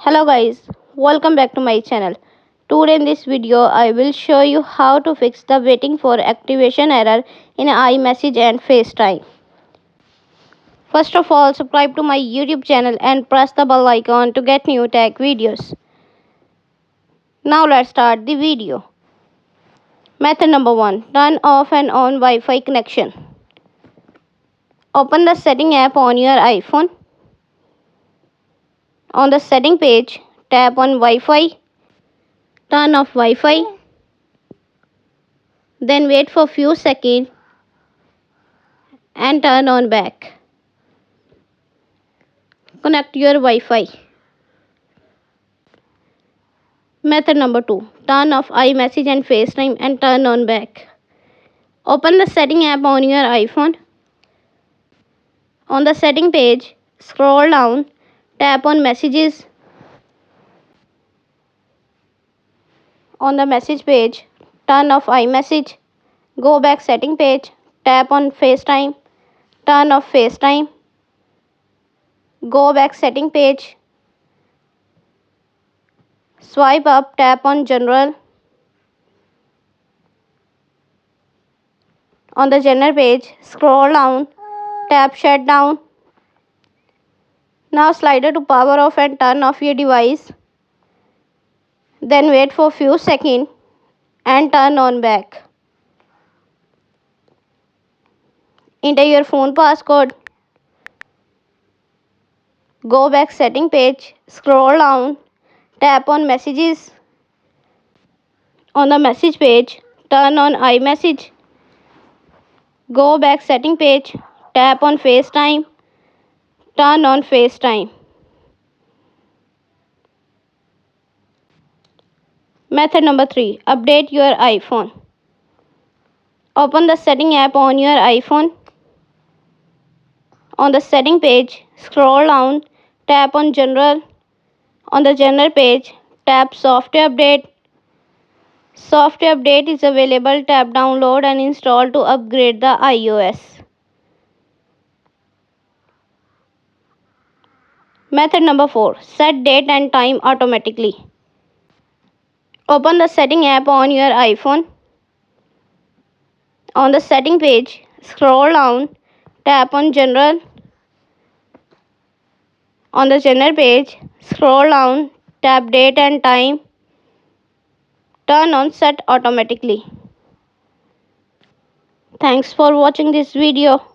Hello guys, welcome back to my channel. Today in this video I will show you how to fix the waiting for activation error in iMessage and FaceTime. First of all, subscribe to my YouTube channel and press the bell icon to get new tech videos. Now let's start the video. Method number 1. Turn off and on Wi-Fi connection. Open the setting app on your iPhone. On the setting page, tap on Wi-Fi. Turn off Wi-Fi. Then wait for few seconds and turn on back. Connect your Wi-Fi. Method number 2. Turn off iMessage and FaceTime and turn on back. Open the setting app on your iPhone. On the setting page, scroll down, tap on messages. On the message page, turn off iMessage. Go back setting page, tap on FaceTime, turn off FaceTime. Go back setting page. Swipe up, tap on General. On the General page, scroll down, tap Shutdown. Now slider to power off and turn off your device. Then wait for few seconds and turn on back. Enter your phone passcode. Go back setting page, scroll down, tap on messages. On the message page, turn on iMessage. Go back setting page, tap on FaceTime, turn on FaceTime. Method number 3. Update your iPhone. Open the setting app on your iPhone. On the setting page, scroll down, tap on General. On the General page, tap Software Update. Software Update is available. Tap Download and install to upgrade the iOS. Method number 4. Set date and time automatically. Open the setting app on your iPhone. On the setting page, scroll down, tap on General. On the General page, scroll down, tap Date and Time. Turn on Set automatically. Thanks for watching this video.